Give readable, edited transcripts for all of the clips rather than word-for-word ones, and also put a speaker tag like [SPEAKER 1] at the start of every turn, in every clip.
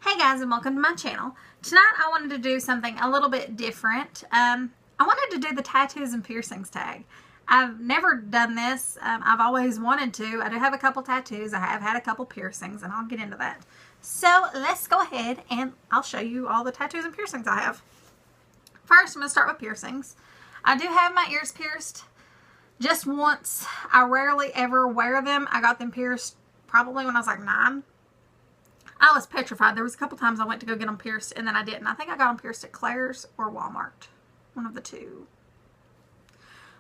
[SPEAKER 1] Hey guys, and welcome to my channel. Tonight I wanted to do something a little bit different. I wanted to do the tattoos and piercings tag. I've never done this. I've always wanted to. I do have a couple tattoos. I have had a couple piercings, and I'll get into that. So let's go ahead and I'll show you all the tattoos and piercings I have. First, I'm going to start with piercings. I do have my ears pierced just once. I rarely ever wear them. I got them pierced probably when I was like 9. I was petrified. There was a couple times I went to go get them pierced and then I didn't. I think I got them pierced at Claire's or Walmart. One of the two.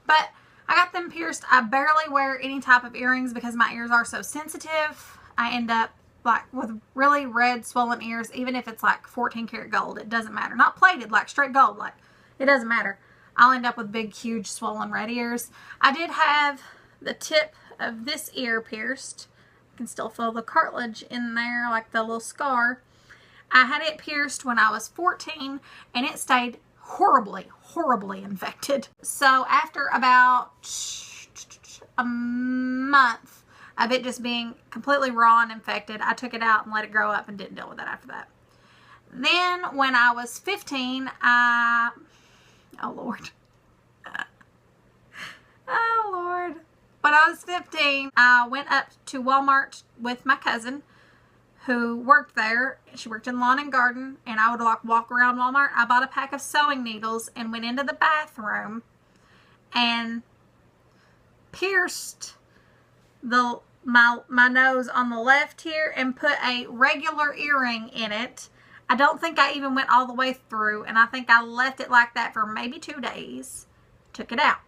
[SPEAKER 1] But I got them pierced. I barely wear any type of earrings because my ears are so sensitive. I end up like with really red swollen ears, even if it's like 14 karat gold. It doesn't matter. Not plated, like straight gold. Like it doesn't matter. I'll end up with big, huge, swollen red ears. I did have the tip of this ear pierced. You can still feel the cartilage in there, like the little scar. I had it pierced when I was 14, and it stayed horribly, horribly infected. So after about a month of it just being completely raw and infected, I took it out and let it grow up and didn't deal with it after that. Then when I was 15, oh Lord. Oh Lord. When I was 15, I went up to Walmart with my cousin who worked there. She worked in lawn and garden, and I would like walk around Walmart. I bought a pack of sewing needles and went into the bathroom and pierced my nose on the left here and put a regular earring in it. I don't think I even went all the way through, and I think I left it like that for maybe 2 days. Took it out.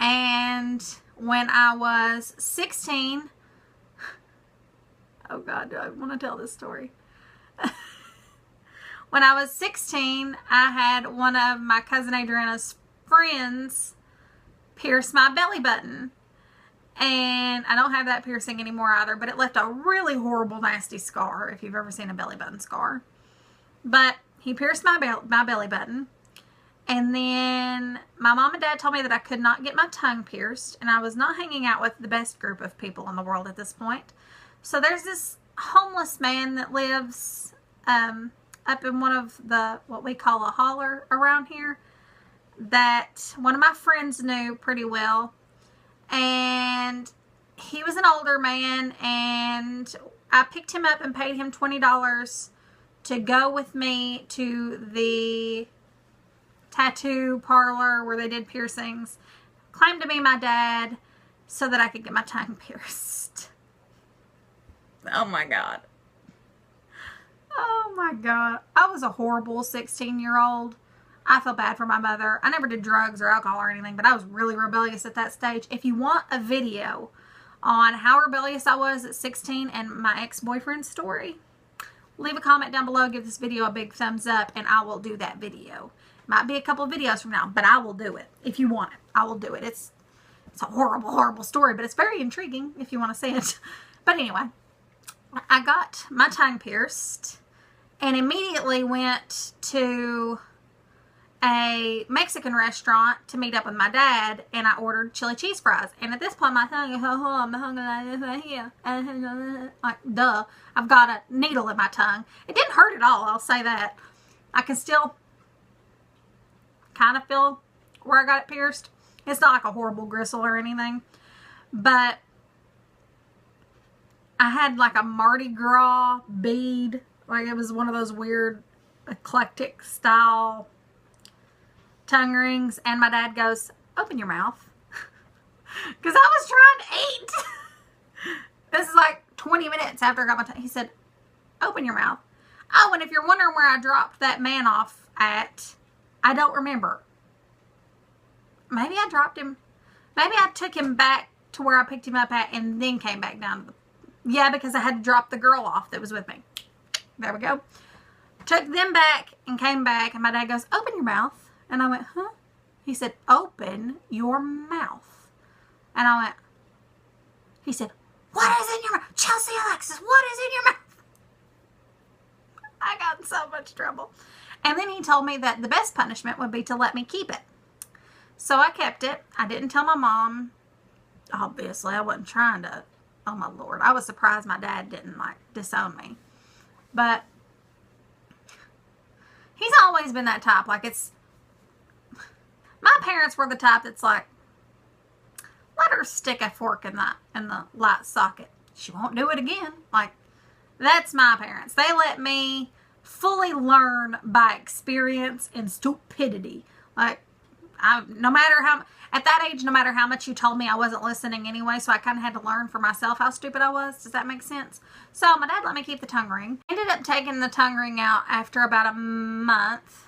[SPEAKER 1] And when I was 16, oh God, do I want to tell this story? When I was 16, I had one of my cousin Adriana's friends pierce my belly button. And I don't have that piercing anymore either, but it left a really horrible, nasty scar, if you've ever seen a belly button scar. But he pierced my belly button. And then my mom and dad told me that I could not get my tongue pierced, and I was not hanging out with the best group of people in the world at this point. So there's this homeless man that lives up in one of the, what we call a holler around here, that one of my friends knew pretty well. And he was an older man, and I picked him up and paid him $20 to go with me to the tattoo parlor where they did piercings. Claimed to be my dad so that I could get my tongue pierced. Oh my God. Oh my God. I was a horrible 16-year-old. I feel bad for my mother. I never did drugs or alcohol or anything, but I was really rebellious at that stage. If you want a video on how rebellious I was at 16 and my ex-boyfriend's story, leave a comment down below, give this video a big thumbs up, and I will do that video. Might be a couple of videos from now, but I will do it. If you want it, I will do it. It's a horrible, horrible story, but it's very intriguing if you want to see it. But anyway, I got my tongue pierced and immediately went to a Mexican restaurant to meet up with my dad, and I ordered chili cheese fries. And at this point, my tongue is like, duh, I've got a needle in my tongue. It didn't hurt at all, I'll say that. I can still kind of feel where I got it pierced. It's not like a horrible gristle or anything, but I had like a Mardi Gras bead. Like it was one of those weird eclectic style tongue rings, and my dad goes, "Open your mouth," because I was trying to eat. This is like 20 minutes after I got my tongue. He said, "Open your mouth." Oh, and if you're wondering where I dropped that man off at, I don't remember. Maybe I dropped him. Maybe I took him back to where I picked him up at and then came back down to the... Yeah, because I had to drop the girl off that was with me. There we go. Took them back and came back, and my dad goes, "Open your mouth." And I went, "Huh?" He said, "Open your mouth." And I went, he said, "What is in your mouth? Chelsea Alexis, what is in your mouth?" I got in so much trouble. And then he told me that the best punishment would be to let me keep it. So I kept it. I didn't tell my mom. Obviously, I wasn't trying to. Oh my Lord. I was surprised my dad didn't like disown me. But he's always been that type. Like, it's, my parents were the type that's like, let her stick a fork in the light socket. She won't do it again. Like, that's my parents. They let me fully learn by experience and stupidity. Like, no matter how, at that age, no matter how much you told me, I wasn't listening anyway, so I kind of had to learn for myself how stupid I was. Does that make sense? So my dad let me keep the tongue ring. Ended up taking the tongue ring out after about a month.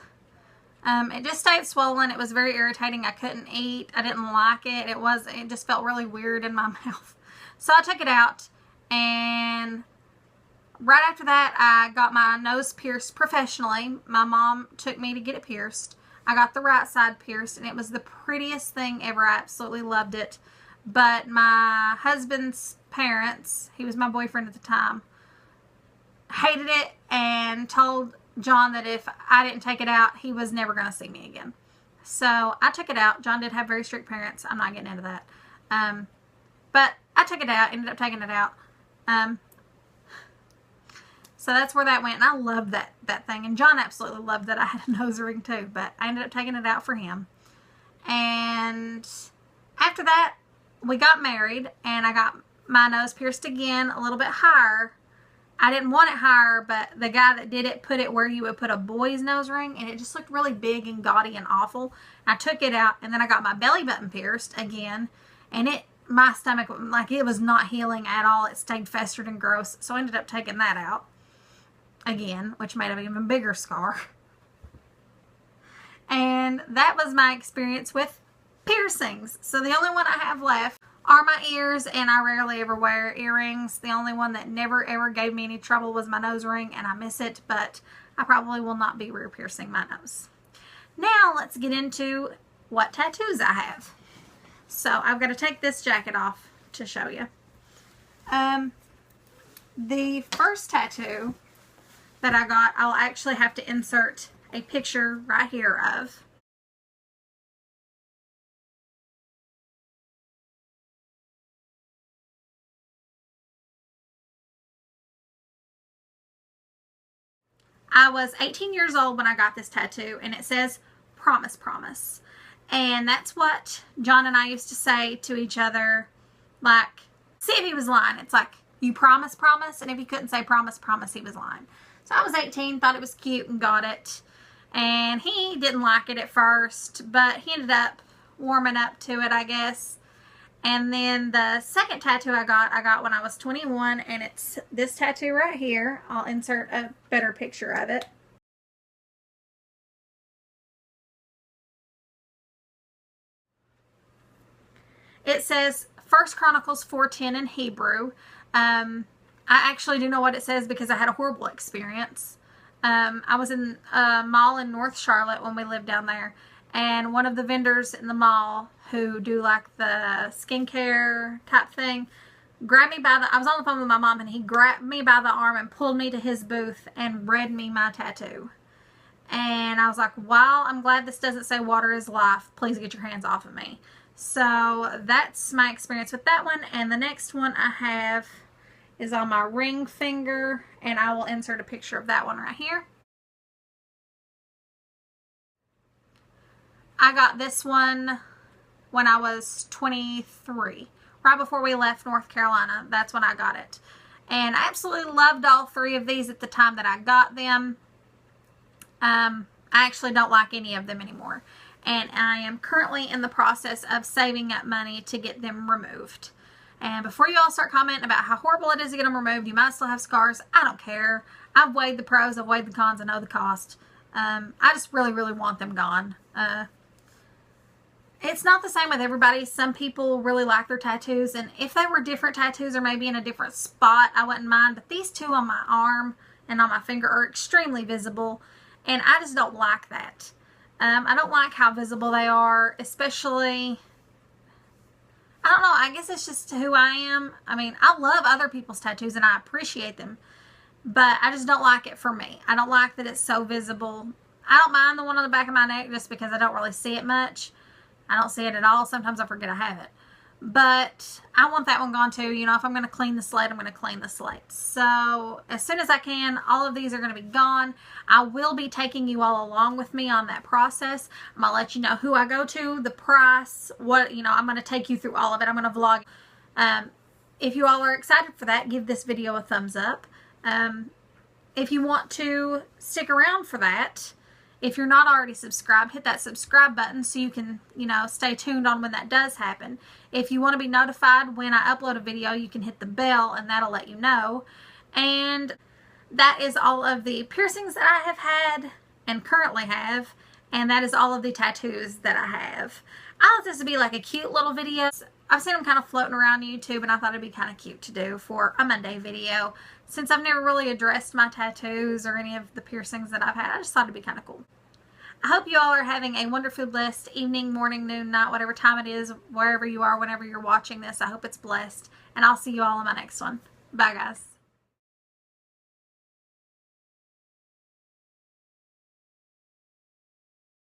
[SPEAKER 1] It just stayed swollen. It was very irritating. I couldn't eat. I didn't like it. It just felt really weird in my mouth. So I took it out, and right after that, I got my nose pierced professionally. My mom took me to get it pierced. I got the right side pierced, and it was the prettiest thing ever. I absolutely loved it. But my husband's parents, he was my boyfriend at the time, hated it and told John that if I didn't take it out, he was never going to see me again. So I took it out. John did have very strict parents. I'm not getting into that. But I took it out, ended up taking it out. So that's where that went. And I loved that thing. And John absolutely loved that I had a nose ring too. But I ended up taking it out for him. And after that, we got married. And I got my nose pierced again a little bit higher. I didn't want it higher, but the guy that did it put it where you would put a boy's nose ring, and it just looked really big and gaudy and awful. I took it out, and then I got my belly button pierced again, and my stomach, like, it was not healing at all. It stayed festered and gross, so I ended up taking that out again, which made an even bigger scar. And that was my experience with piercings. So the only one I have left are my ears, and I rarely ever wear earrings. The only one that never ever gave me any trouble was my nose ring, and I miss it, but I probably will not be rear piercing my nose. Now let's get into what tattoos I have. So I've got to take this jacket off to show you. The first tattoo that I got, I'll actually have to insert a picture right here of. I was 18 years old when I got this tattoo, and it says, "Promise, promise." And that's what John and I used to say to each other, like, see if he was lying. It's like, you promise, promise, and if he couldn't say promise, promise, he was lying. So I was 18, thought it was cute, and got it. And he didn't like it at first, but he ended up warming up to it, I guess. And then the second tattoo I got when I was 21, and it's this tattoo right here. I'll insert a better picture of it. It says 1 Chronicles 4:10 in Hebrew. I actually do know what it says because I had a horrible experience. I was in a mall in North Charlotte when we lived down there, and one of the vendors in the mall who do like the skincare type thing grabbed me by the, I was on the phone with my mom, and he grabbed me by the arm and pulled me to his booth and read me my tattoo. And I was like, wow, I'm glad this doesn't say water is life. Please get your hands off of me. So that's my experience with that one. And the next one I have is on my ring finger, and I will insert a picture of that one right here. I got this one when I was 23, right before we left North Carolina. That's when I got it. And I absolutely loved all three of these at the time that I got them. I actually don't like any of them anymore. And I am currently in the process of saving up money to get them removed. And before you all start commenting about how horrible it is to get them removed, you might still have scars. I don't care. I've weighed the pros, I've weighed the cons, I know the cost. I just really, really want them gone. It's not the same with everybody. Some people really like their tattoos, and if they were different tattoos or maybe in a different spot, I wouldn't mind. But these two on my arm and on my finger are extremely visible, and I just don't like that. I don't like how visible they are, especially, I don't know, I guess it's just who I am. I mean, I love other people's tattoos and I appreciate them, but I just don't like it for me. I don't like that it's so visible. I don't mind the one on the back of my neck just because I don't really see it much. I don't see it at all. Sometimes I forget I have it. but I want that one gone too. You know, if I'm going to clean the slate, I'm going to clean the slate. So as soon as I can, all of these are going to be gone. I will be taking you all along with me on that process. I'm going to let you know who I go to, the price, what, you know, I'm going to take you through all of it. I'm going to vlog. If you all are excited for that, give this video a thumbs up. If you want to stick around for that, if you're not already subscribed, hit that subscribe button so you can, you know, stay tuned on when that does happen. If you want to be notified when I upload a video, you can hit the bell and that'll let you know. And that is all of the piercings that I have had and currently have. And that is all of the tattoos that I have. I thought this would be like a cute little video. I've seen them kind of floating around YouTube, and I thought it'd be kind of cute to do for a Monday video. Since I've never really addressed my tattoos or any of the piercings that I've had, I just thought it'd be kind of cool. I hope you all are having a wonderfully blessed evening, morning, noon, night, whatever time it is, wherever you are, whenever you're watching this. I hope it's blessed, and I'll see you all in my next one. Bye, guys.